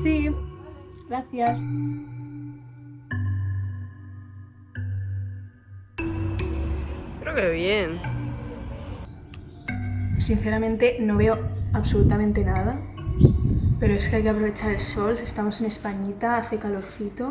Sí, gracias. Creo que bien. Sinceramente no veo absolutamente nada, pero es que hay que aprovechar el sol. Estamos en Españita, hace calorcito.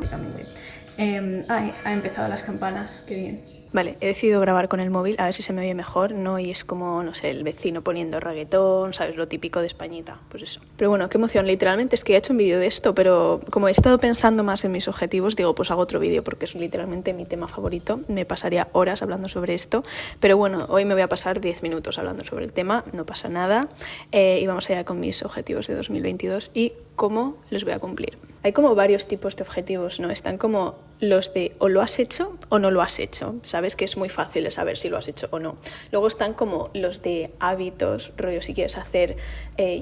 Ha empezado las campanas, qué bien. Vale, he decidido grabar con el móvil a ver si se me oye mejor, ¿no? Y es como, no sé, el vecino poniendo reggaetón, ¿sabes? Lo típico de Españita, pues eso. Pero bueno, qué emoción, literalmente es que he hecho un vídeo de esto, pero como he estado pensando más en mis objetivos, digo, pues hago otro vídeo porque es literalmente mi tema favorito. Me pasaría horas hablando sobre esto, pero bueno, hoy me voy a pasar 10 minutos hablando sobre el tema, no pasa nada. Y vamos allá con mis objetivos de 2022 y cómo los voy a cumplir. Hay como varios tipos de objetivos, ¿no? Están como los de o lo has hecho o no lo has hecho, ¿sabes? Que es muy fácil de saber si lo has hecho o no. Luego están como los de hábitos, rollo, si quieres hacer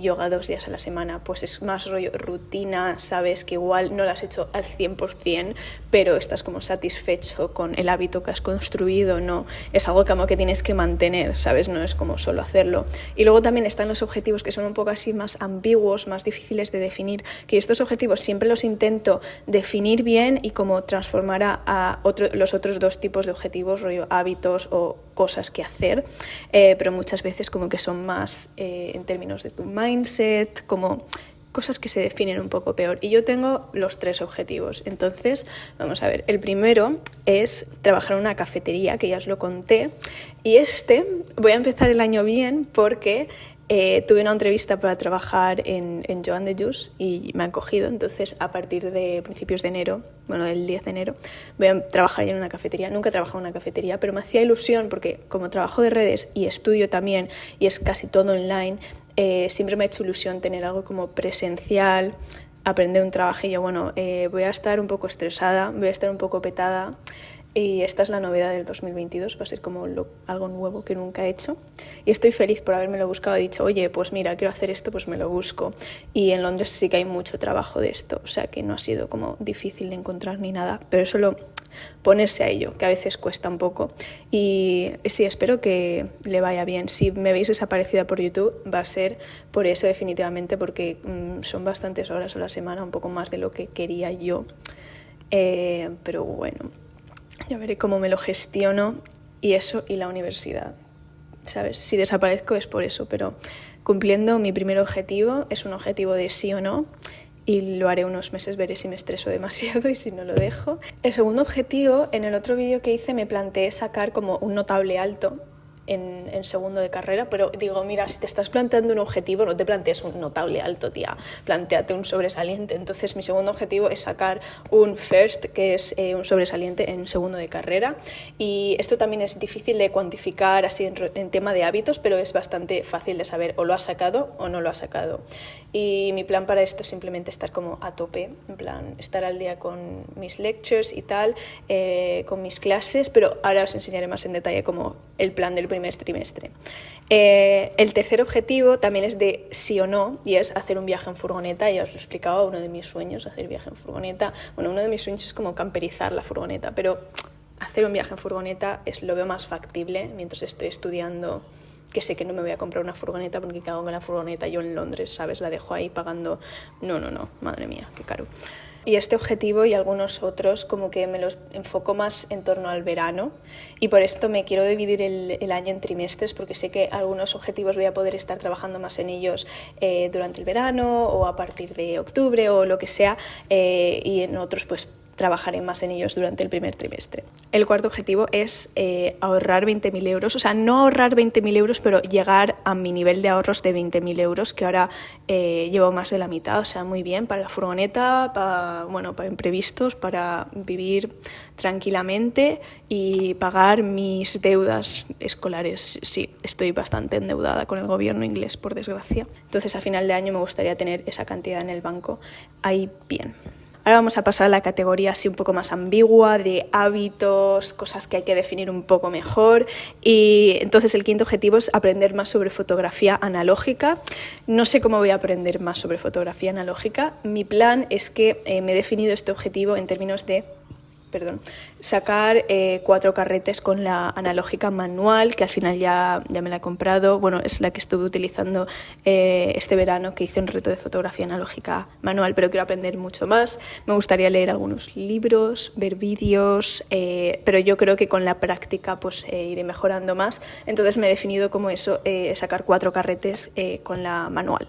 yoga 2 días a la semana, pues es más rollo rutina, ¿sabes? Que igual no lo has hecho al 100%, pero estás como satisfecho con el hábito que has construido, ¿no? Es algo como que tienes que mantener, ¿sabes? No es como solo hacerlo. Y luego también están los objetivos que son un poco así más ambiguos, más difíciles de definir, que estos objetivos siempre los intento definir bien y como transformar a los otros dos tipos de objetivos, rollo hábitos o cosas que hacer, pero muchas veces como que son más en términos de tu mindset, como cosas que se definen un poco peor. Y yo tengo los 3 objetivos. Entonces, vamos a ver. El primero es trabajar en una cafetería, que ya os lo conté. Y voy a empezar el año bien porque tuve una entrevista para trabajar en Joan de Jus y me han cogido. Entonces, a partir de principios de enero, bueno, del 10 de enero, voy a trabajar ya en una cafetería. Nunca he trabajado en una cafetería, pero me hacía ilusión porque como trabajo de redes y estudio también y es casi todo online, siempre me ha hecho ilusión tener algo como presencial, aprender un trabajillo. Bueno, voy a estar un poco estresada, voy a estar un poco petada y esta es la novedad del 2022, va a ser como algo nuevo que nunca he hecho y estoy feliz por habérmelo buscado. He dicho, oye, pues mira, quiero hacer esto, pues me lo busco. Y en Londres sí que hay mucho trabajo de esto, o sea que no ha sido como difícil de encontrar ni nada, pero solo ponerse a ello, que a veces cuesta un poco. Y sí, espero que le vaya bien. Si me veis desaparecida por YouTube, va a ser por eso definitivamente, porque son bastantes horas a la semana, un poco más de lo que quería yo. Pero bueno, ya veré cómo me lo gestiono y eso y la universidad, ¿sabes? Si desaparezco es por eso, pero cumpliendo mi primer objetivo, es un objetivo de sí o no, y lo haré unos meses, veré si me estreso demasiado y si no lo dejo. El segundo objetivo, en el otro vídeo que hice me planteé sacar como un notable alto en segundo de carrera, pero digo, mira, si te estás planteando un objetivo, no te plantees un notable alto, tía, plantéate un sobresaliente. Entonces mi segundo objetivo es sacar un first, que es un sobresaliente en segundo de carrera, y esto también es difícil de cuantificar así en tema de hábitos, pero es bastante fácil de saber o lo has sacado o no lo has sacado. Y mi plan para esto es simplemente estar como a tope, en plan, estar al día con mis lectures y tal, con mis clases, pero ahora os enseñaré más en detalle como el plan del primer trimestre. El tercer objetivo también es de sí o no, y es hacer un viaje en furgoneta. Ya os lo he explicado, uno de mis sueños, hacer viaje en furgoneta. Bueno, uno de mis sueños es como camperizar la furgoneta, pero hacer un viaje en furgoneta lo veo más factible mientras estoy estudiando, que sé que no me voy a comprar una furgoneta porque cago en la furgoneta yo en Londres, ¿sabes? La dejo ahí pagando. No, madre mía, qué caro. Y este objetivo y algunos otros como que me los enfoco más en torno al verano, y por esto me quiero dividir el año en trimestres, porque sé que algunos objetivos voy a poder estar trabajando más en ellos durante el verano o a partir de octubre o lo que sea, y en otros pues trabajaré más en ellos durante el primer trimestre. El cuarto objetivo es ahorrar 20.000 euros, o sea, no ahorrar 20.000 euros, pero llegar a mi nivel de ahorros de 20.000 euros, que ahora llevo más de la mitad, o sea, muy bien, para la furgoneta, para imprevistos, para vivir tranquilamente y pagar mis deudas escolares. Sí, estoy bastante endeudada con el gobierno inglés, por desgracia. Entonces, a final de año me gustaría tener esa cantidad en el banco ahí bien. Ahora vamos a pasar a la categoría así un poco más ambigua de hábitos, cosas que hay que definir un poco mejor. Y entonces el quinto objetivo es aprender más sobre fotografía analógica. No sé cómo voy a aprender más sobre fotografía analógica. Mi plan es que me he definido este objetivo en términos de sacar 4 carretes con la analógica manual, que al final ya me la he comprado. Bueno, es la que estuve utilizando este verano, que hice un reto de fotografía analógica manual, pero quiero aprender mucho más. Me gustaría leer algunos libros, ver vídeos, pero yo creo que con la práctica pues iré mejorando más. Entonces me he definido como eso, sacar 4 carretes con la manual.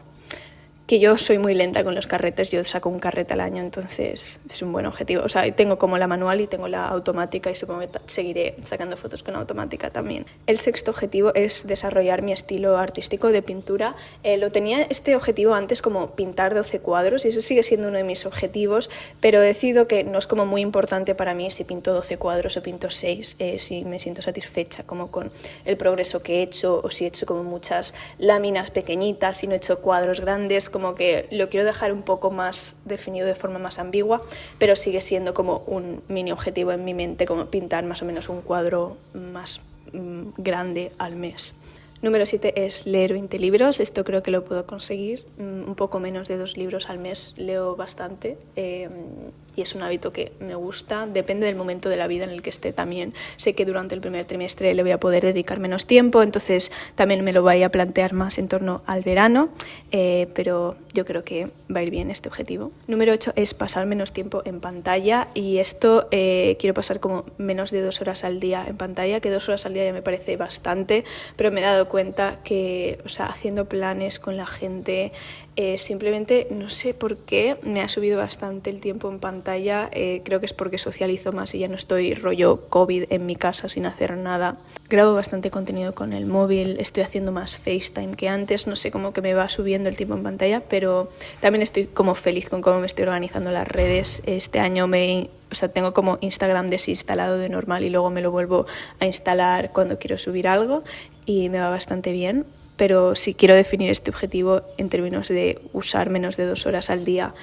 Que yo soy muy lenta con los carretes, yo saco un carrete al año, entonces es un buen objetivo. O sea, tengo como la manual y tengo la automática y supongo que seguiré sacando fotos con automática también. El sexto objetivo es desarrollar mi estilo artístico de pintura. Lo tenía este objetivo antes como pintar 12 cuadros y eso sigue siendo uno de mis objetivos, pero he decidido que no es como muy importante para mí si pinto 12 cuadros o pinto 6, si me siento satisfecha como con el progreso que he hecho o si he hecho como muchas láminas pequeñitas, si no he hecho cuadros grandes, como que lo quiero dejar un poco más definido de forma más ambigua, pero sigue siendo como un mini objetivo en mi mente, como pintar más o menos un cuadro más grande al mes. Número 7 es leer 20 libros. Esto creo que lo puedo conseguir. Un poco menos de 2 libros al mes. Leo bastante y es un hábito que me gusta. Depende del momento de la vida en el que esté también. Sé que durante el primer trimestre le voy a poder dedicar menos tiempo, entonces también me lo voy a plantear más en torno al verano, pero yo creo que va a ir bien este objetivo. Número 8 es pasar menos tiempo en pantalla y esto quiero pasar como menos de 2 horas al día en pantalla, que 2 horas al día ya me parece bastante, pero me he dado cuenta que, o sea, haciendo planes con la gente, simplemente no sé por qué me ha subido bastante el tiempo en pantalla. Creo que es porque socializo más y ya no estoy rollo COVID en mi casa sin hacer nada. Grabo bastante contenido con el móvil, estoy haciendo más FaceTime que antes, no sé, como que me va subiendo el tiempo en pantalla, pero también estoy como feliz con cómo me estoy organizando las redes. Este año tengo como Instagram desinstalado de normal y luego me lo vuelvo a instalar cuando quiero subir algo y me va bastante bien. Pero sí quiero definir este objetivo en términos de usar menos de 2 horas al día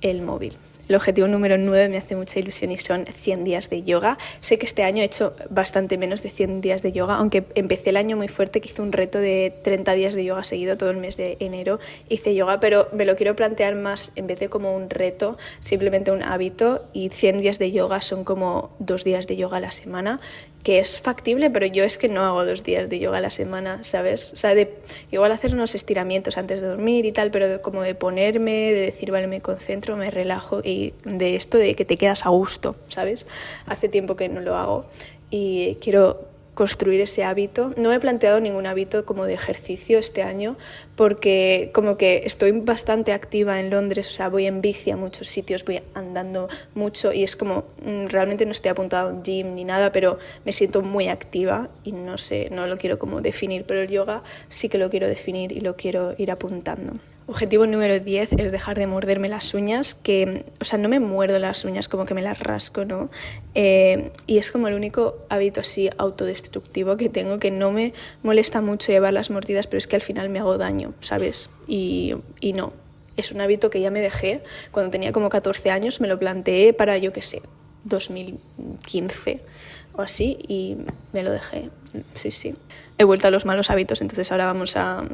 el móvil. El objetivo número 9 me hace mucha ilusión y son 100 días de yoga. Sé que este año he hecho bastante menos de 100 días de yoga, aunque empecé el año muy fuerte, que hice un reto de 30 días de yoga seguido, todo el mes de enero hice yoga, pero me lo quiero plantear más en vez de como un reto, simplemente un hábito, y 100 días de yoga son como 2 días de yoga a la semana, que es factible, pero yo es que no hago 2 días de yoga a la semana, ¿sabes? O sea, igual hacer unos estiramientos antes de dormir y tal, pero como de ponerme, de decir, vale, me concentro, me relajo, y de esto de que te quedas a gusto, ¿sabes? Hace tiempo que no lo hago y quiero construir ese hábito. No me he planteado ningún hábito como de ejercicio este año porque como que estoy bastante activa en Londres, o sea, voy en bici a muchos sitios, voy andando mucho y es como, realmente no estoy apuntada a un gym ni nada, pero me siento muy activa y no sé, no lo quiero como definir, pero el yoga sí que lo quiero definir y lo quiero ir apuntando. Objetivo número 10 es dejar de morderme las uñas, que, o sea, no me muerdo las uñas, como que me las rasco, ¿no? Y es como el único hábito así autodestructivo que tengo, que no me molesta mucho llevar las mordidas, pero es que al final me hago daño, ¿sabes? Y no, es un hábito que ya me dejé. Cuando tenía como 14 años me lo planteé para, yo qué sé, 2015 o así y me lo dejé, sí. He vuelto a los malos hábitos, entonces ahora vamos a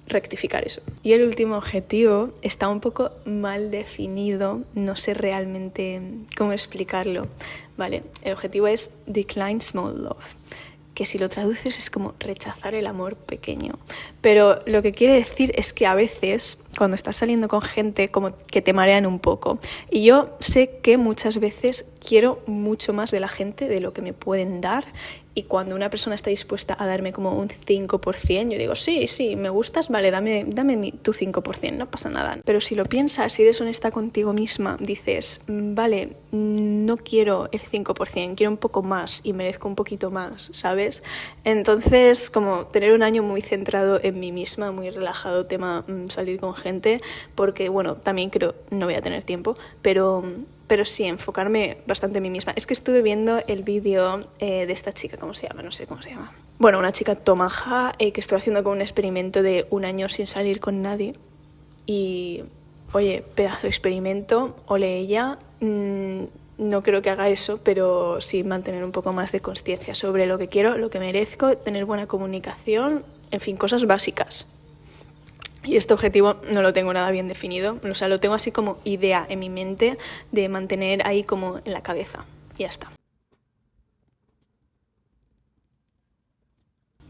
rectificar eso. Y el último objetivo está un poco mal definido, no sé realmente cómo explicarlo. Vale, el objetivo es Decline Small Love, que si lo traduces es como rechazar el amor pequeño. Pero lo que quiere decir es que a veces, cuando estás saliendo con gente, como que te marean un poco. Y yo sé que muchas veces quiero mucho más de la gente de lo que me pueden dar. Y cuando una persona está dispuesta a darme como un 5%, yo digo, sí, me gustas, vale, dame tu 5%, no pasa nada. Pero si lo piensas, si eres honesta contigo misma, dices, vale, no quiero el 5%, quiero un poco más y merezco un poquito más, ¿sabes? Entonces, como tener un año muy centrado en mí misma, muy relajado, tema salir con gente, porque, bueno, también creo, no voy a tener tiempo, pero sí, enfocarme bastante en mí misma. Es que estuve viendo el vídeo de esta chica, ¿cómo se llama? No sé cómo se llama. Bueno, una chica tomaja que estuvo haciendo como un experimento de 1 año sin salir con nadie. Y, oye, pedazo de experimento, ole ella. No creo que haga eso, pero sí mantener un poco más de consciencia sobre lo que quiero, lo que merezco, tener buena comunicación, en fin, cosas básicas. Y este objetivo no lo tengo nada bien definido, o sea, lo tengo así como idea en mi mente de mantener ahí como en la cabeza. y ya está.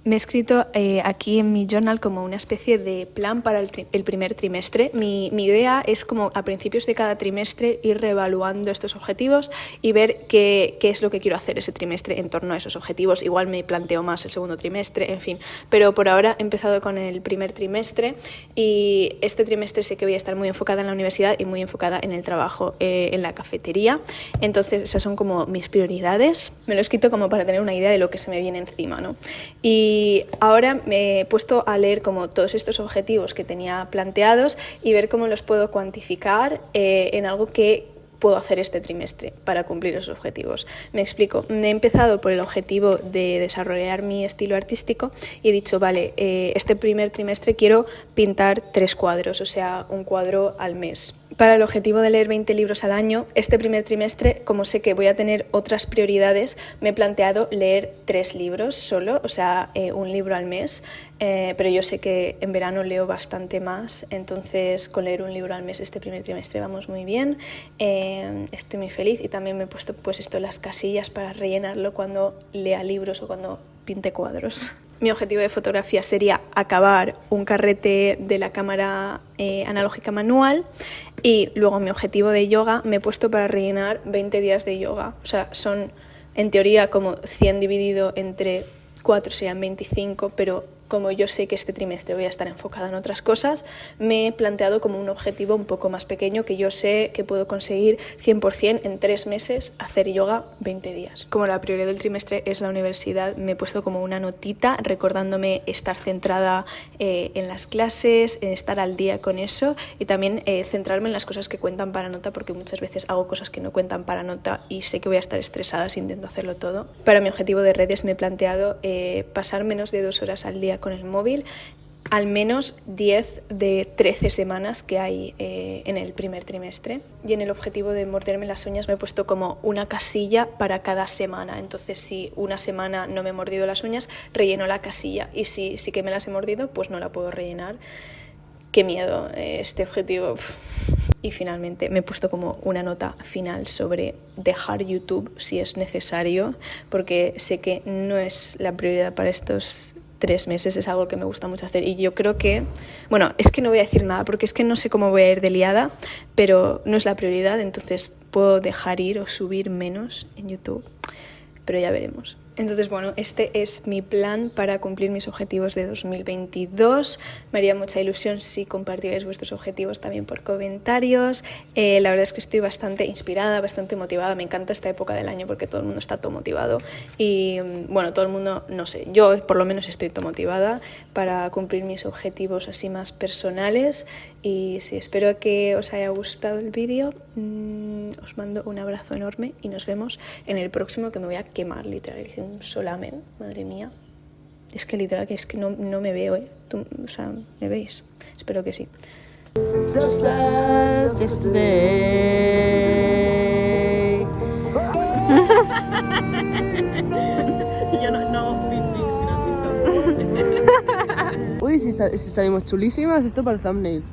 Me he escrito aquí en mi journal como una especie de plan para el primer trimestre. Mi idea es como a principios de cada trimestre ir reevaluando estos objetivos y ver qué es lo que quiero hacer ese trimestre en torno a esos objetivos. Igual me planteo más el segundo trimestre, en fin. Pero por ahora he empezado con el primer trimestre y este trimestre sé que voy a estar muy enfocada en la universidad y muy enfocada en el trabajo en la cafetería. Entonces esas son como mis prioridades. Me lo he escrito como para tener una idea de lo que se me viene encima, ¿no? Y ahora me he puesto a leer como todos estos objetivos que tenía planteados y ver cómo los puedo cuantificar en algo que puedo hacer este trimestre para cumplir esos objetivos. Me explico. He empezado por el objetivo de desarrollar mi estilo artístico y he dicho, vale, este primer trimestre quiero pintar 3 cuadros, o sea, un cuadro al mes. Para el objetivo de leer 20 libros al año, este primer trimestre, como sé que voy a tener otras prioridades, me he planteado leer 3 libros solo, o sea, un libro al mes, pero yo sé que en verano leo bastante más, entonces con leer un libro al mes este primer trimestre vamos muy bien, estoy muy feliz y también me he puesto pues esto, las casillas para rellenarlo cuando lea libros o cuando pinte cuadros. Mi objetivo de fotografía sería acabar un carrete de la cámara analógica manual y luego mi objetivo de yoga me he puesto para rellenar 20 días de yoga. O sea, son en teoría como 100 dividido entre 4 serían 25, pero como yo sé que este trimestre voy a estar enfocada en otras cosas, me he planteado como un objetivo un poco más pequeño que yo sé que puedo conseguir 100% en 3 meses hacer yoga 20 días. Como la prioridad del trimestre es la universidad, me he puesto como una notita recordándome estar centrada en las clases, en estar al día con eso y también centrarme en las cosas que cuentan para nota porque muchas veces hago cosas que no cuentan para nota y sé que voy a estar estresada si intento hacerlo todo. Para mi objetivo de redes me he planteado pasar menos de 2 horas al día con el móvil, al menos 10 de 13 semanas que hay en el primer trimestre. Y en el objetivo de morderme las uñas me he puesto como una casilla para cada semana. Entonces, si una semana no me he mordido las uñas, relleno la casilla. Y si sí que me las he mordido, pues no la puedo rellenar. Qué miedo este objetivo. Y finalmente me he puesto como una nota final sobre dejar YouTube si es necesario, porque sé que no es la prioridad para estos 3 meses, es algo que me gusta mucho hacer y yo creo que, bueno, es que no voy a decir nada porque es que no sé cómo voy a ir de liada, pero no es la prioridad, entonces puedo dejar ir o subir menos en YouTube, pero ya veremos. Entonces, bueno, este es mi plan para cumplir mis objetivos de 2022. Me haría mucha ilusión si compartierais vuestros objetivos también por comentarios. La verdad es que estoy bastante inspirada, bastante motivada. Me encanta esta época del año porque todo el mundo está todo motivado. Y, bueno, todo el mundo, no sé, yo por lo menos estoy todo motivada para cumplir mis objetivos así más personales. Y sí, espero que os haya gustado el vídeo. Os mando un abrazo enorme y nos vemos en el próximo, que me voy a quemar, literal. Un solamen, madre mía. Es que literal, que es que no me veo, o sea, ¿me veis? Espero que sí. Yesterday. Yo no hago feedbacks gratis. Uy, si salimos chulísimas, esto para el thumbnail.